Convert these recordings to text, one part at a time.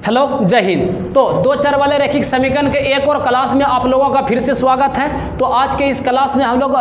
Hello, जय हिंद। तो दो चर वाले रैखिक समीकरण के एक और क्लास में आप लोगों का फिर से स्वागत है। तो आज के इस क्लास में हम लोग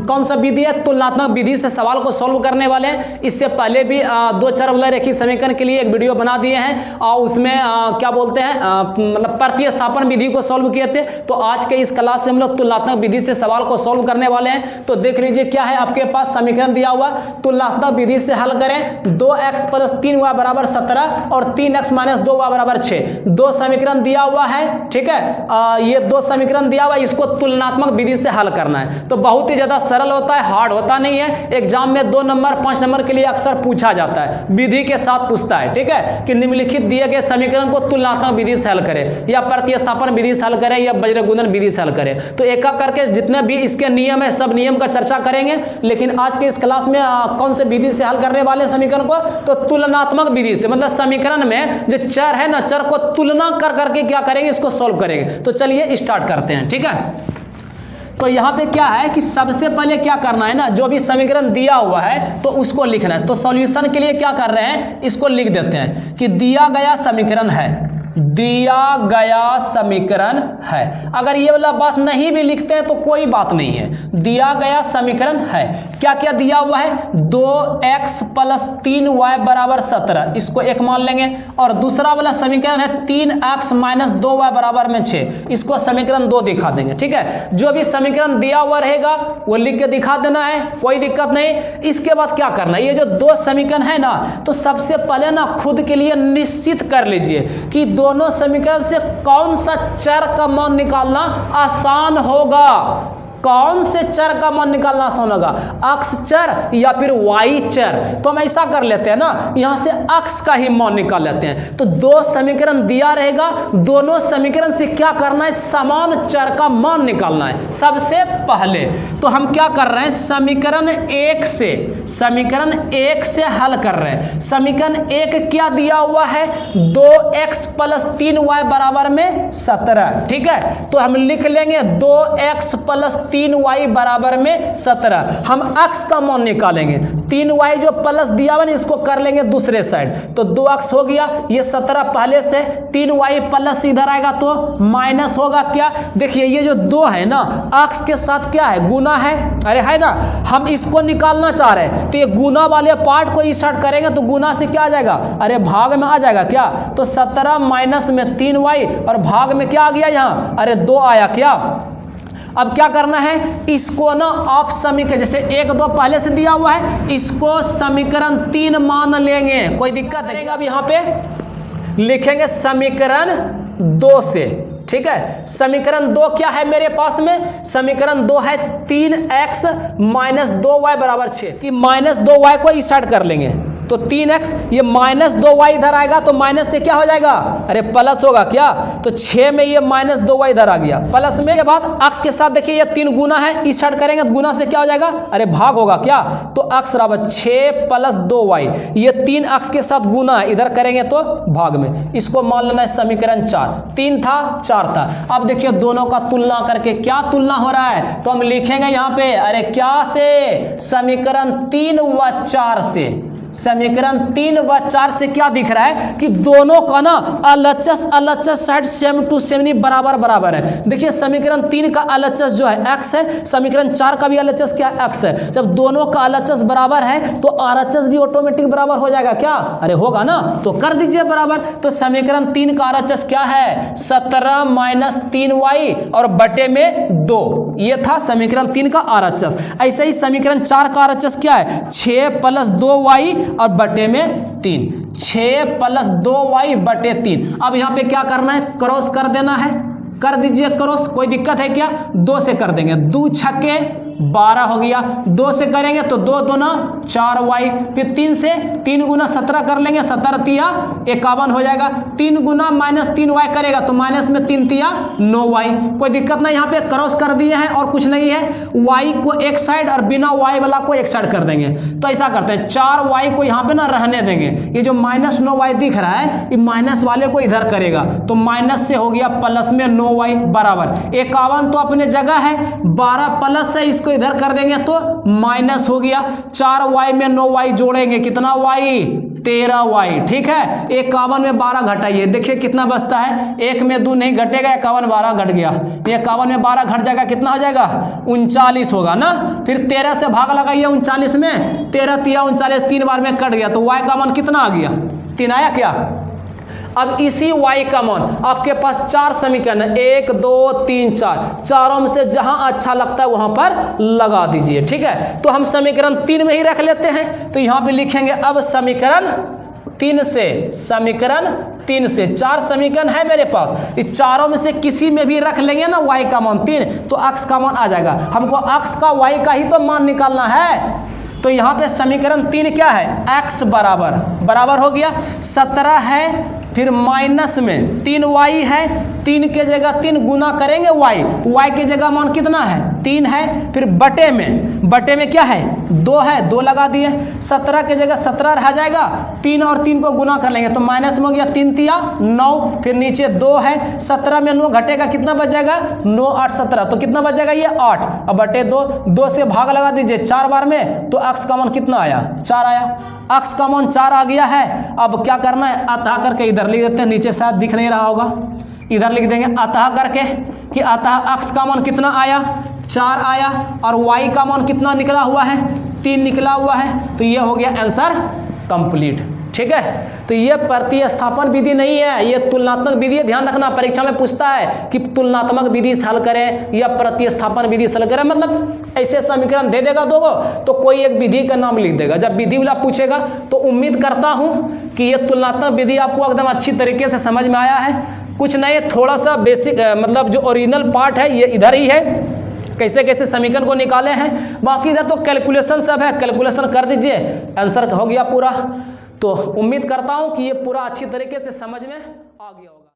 कौन सा विधि है, तुलनात्मक विधि से सवाल को सॉल्व करने वाले हैं। इससे पहले भी दो चर वाले रैखिक समीकरण के लिए एक वीडियो बना दिए हैं और उसमें क्या बोलते हैं मतलब प्रतिस्थापन विधि को सॉल्व किए थे। तो आज के इस क्लास में हम लोग तुलनात्मक विधि से सवाल को सॉल्व करने वाले हैं। तो देख लीजिए क्या है आपके पास समीकरण दिया हुआ, तुलनात्मक विधि से हल करें। 2x + 3y = 17 और 3x - 2y = 6। दो समीकरण दिया हुआ है, ठीक है। ये दो समीकरण दिया हुआ है, इसको तुलनात्मक विधि से हल करना है। तो बहुत ही ज्यादा सरल होता है, हार्ड होता नहीं है। एग्जाम में 2 नंबर 5 नंबर के लिए अक्सर पूछा जाता है, विधि के साथ पूछता है, ठीक है, कि निम्नलिखित दिए गए समीकरण को तुलनात्मक विधि से हल करें, या प्रतिस्थापन विधि से हल करें, या वज्रगुणन विधि से हल करें। तो एक एक करके जितने भी इसके नियम है सब नियम का चर्चा करेंगे। लेकिन आज के इस क्लास में कौन से विधि से हल करने वाले समीकरण को, तो तुलनात्मक विधि से, मतलब समीकरण में जो चर है ना, चर को तुलना कर करके क्या करेंगे, इसको सॉल्व करेंगे। तो चलिए स्टार्ट करते हैं, ठीक है। तो यहाँ पे क्या है कि सबसे पहले क्या करना है ना, जो भी समीकरण दिया हुआ है तो उसको लिखना है। तो सॉल्यूशन के लिए क्या कर रहे हैं, इसको लिख देते हैं कि दिया गया समीकरण है, दिया गया समीकरण है। अगर ये वाला बात नहीं भी लिखते हैं तो कोई बात नहीं है, दिया गया समीकरण है। क्या क्या दिया हुआ है, 2x + 3y = 17, इसको एक मान लेंगे। और दूसरा वाला समीकरण है 3x - 2y = 6, इसको समीकरण 2 दिखा देंगे, ठीक है। जो भी समीकरण दिया हुआ रहेगा वो लिख के दिखा देना है, कोई दिक्कत नहीं। इसके बाद क्या करना है, ये जो दो समीकरण है ना, तो सबसे पहले ना खुद के लिए निश्चित कर लीजिए कि दोनों समीकरण से कौन सा चर का मान निकालना आसान होगा। कौन से चर का मान निकालना आसान होगा, x चर या फिर y चर। तो हम ऐसा कर लेते हैं ना, यहां से x का ही मान निकाल लेते हैं। तो दो समीकरण दिया रहेगा, दोनों समीकरण से क्या करना है, समान चर का मान निकालना है सबसे पहले। तो हम क्या कर रहे हैं, समीकरण 1 से हल कर रहे हैं। समीकरण 1 क्या दिया हुआ है, 2x + 3y = 17, ठीक है। तो हम लिख लेंगे 2x + 3y = 17। हम x का मान निकालेंगे, 3y जो प्लस दिया हुआ ना इसको कर लेंगे दूसरे साइड, तो 2x हो गया। ये 17 पहले से, 3y प्लस इधर आएगा तो माइनस होगा। क्या देखिए, ये जो 2 है ना, x के साथ क्या है, गुना है, अरे है ना। हम इसको निकालना चाह रहे हैं तो ये गुना वाले पार्ट को स्टार्ट करेंगे तो गुना से क्या आ जाएगा, अरे भाग में आ जाएगा क्या। तो 17 माइनस में 3y और भाग में क्या आ गया यहाँ, अरे 2 आया क्या। अब क्या करना है, इसको ना आप समीकरण, जैसे 1 2 पहले से दिया हुआ है, इसको समीकरण 3 मान लेंगे, कोई दिक्कत नहीं। अब यहाँ पे लिखेंगे समीकरण 2 से, ठीक है। समीकरण 2 क्या है मेरे पास में, समीकरण 2 है 3x - 2y = 6, कि -2y को स्टार्ट कर लेंगे। तो 3x, ये -2y इधर आएगा तो माइनस से क्या हो जाएगा, अरे प्लस होगा क्या। तो 6 में ये -2y इधर आ गया, प्लस में के बाद x के साथ देखिए ये 3 गुना है, स्टार्ट करेंगे तो गुना से क्या हो जाएगा, अरे भाग होगा क्या। तो x = 6 + 2y, ये 3x के साथ गुना है, इधर करेंगे तो भाग में। इसको मान लेना है समीकरण 4। 3 था 4 था। अब देखिए दोनों का तुलना करके क्या तुलना हो रहा है, तो हम लिखेंगे यहाँ पे, अरे क्या से, समीकरण 3 व 4 से। समीकरण 3 व 4 से क्या दिख रहा है कि दोनों का ना LHS side same to same बराबर है। देखिए समीकरण 3 का LHS जो है x है, समीकरण 4 का भी LHS क्या x है। जब दोनों का LHS बराबर है तो RHS भी ऑटोमेटिक बराबर हो जाएगा क्या, अरे होगा ना, तो कर दीजिए बराबर। तो समीकरण 3 का RHS क्या है, 17 - 3y और बटे में 2, ये था समीकरण 3 का RHS। ऐसे ही समीकरण 4 का RHS क्या है, 6 + 2y और बटे में 3, 6 + 2y बटे 3। अब यहाँ पे क्या करना है, क्रॉस कर देना है, कर दीजिए क्रॉस, कोई दिक्कत है क्या। 2 से कर देंगे, 2 छक्के 12 हो गया। 2 से करेंगे तो 2 दूना 4y, फिर 3 से 3 गुना 17 कर लेंगे, 17 तिया 51 हो जाएगा। 3 गुना -3y करेगा तो माइनस में 3 तिया 9y, कोई दिक्कत नहीं। यहाँ पे क्रॉस कर दिए हैं और कुछ नहीं है, y को एक साइड और बिना y वाला को एक साइड कर देंगे। तो ऐसा करते हैं, 4y को यहाँ पे ना रहने देंगे, ये जो -9y दिख रहा है ये माइनस वाले को इधर करेगा तो माइनस से हो गया प्लस में 9y बराबर 51 तो अपने जगह है, 12 प्लस है, इसको इधर कर देंगे तो माइनस हो गया। 4y में 9y जोड़ेंगे, कितना y 13y, ठीक है। 51 में 12 घटाइए, देखिए कितना बचता है, 1 में 2 नहीं घटेगा, 51 12 घट गया, 51 में 12 घट जाएगा, कितना हो जाएगा 39 होगा ना। फिर 13 से भाग लगाइए 39 में, 13 तिया 39, 3 बार में कट गया, तो y का मान कितना आ गया, 3 आया क्या। अब इसी y का मान आपके पास 4 समीकरण है, 1 2 3 4, चारों में से जहां अच्छा लगता है वहां पर लगा दीजिए, ठीक है। तो हम समीकरण 3 में ही रख लेते हैं, तो यहां पे लिखेंगे अब समीकरण 3 से 4 समीकरण है मेरे पास, इस चारों में से किसी में भी रख लेंगे ना y का मान 3, तो अक्ष का मान आ जाएगा। हमको अक्ष का y का ही तो मान निकालना है, तो यहाँ पे समीकरण 3 क्या है, x बराबर हो गया 17 है, फिर माइनस में 3y है, 3 के जगह 3 गुना करेंगे y के जगह मान कितना है 3 है, फिर बटे में क्या है 2 है, 2 लगा दिए, 17 के जगह 17 रह जाएगा, 3 और 3 को गुना कर लेंगे तो माइनस में हो गया 3 तिया 9, फिर नीचे 2 है, 17 में 9 घटेगा, कितना बच जाएगा 9 8 17, तो कितना बच जाएगा ये 8, अब बटे 2 से भाग लगा दीजिए 4 बार में, तो अक्ष का मान कितना आया 4 आया, अक्ष का मान 4 आ गया है। अब क्या करना है, अतः करके इधर लिख देते हैं, नीचे शायद दिख नहीं रहा होगा, इधर लिख देंगे अतः करके कि अतः अक्ष का मान कितना आया 4 आया, और y का मान कितना निकला हुआ है 3 निकला हुआ है, तो ये हो गया आंसर कंप्लीट, ठीक है। तो ये प्रतिस्थापन विधि नहीं है, ये तुलनात्मक विधि है। ध्यान रखना, परीक्षा में पूछता है कि तुलनात्मक विधि से हल करें या प्रतिस्थापन विधि से हल करें, मतलब ऐसे समीकरण दे देगा दोगो तो कोई एक विधि का नाम लिख देगा। जब विधि वाला पूछेगा तो उम्मीद करता हूं कि ये तुलनात्मक विधि आपको एकदम अच्छी तरीके से समझ में आया है। कुछ नहीं, थोड़ा सा बेसिक मतलब जो ओरिजिनल पार्ट है ये इधर ही है, कैसे कैसे समीकरण को निकाले हैं, बाकी इधर तो कैलकुलेशन सब है, कैलकुलेशन कर दीजिए, आंसर हो गया पूरा। तो उम्मीद करता हूं कि ये पूरा अच्छी तरीके से समझ में आ गया होगा।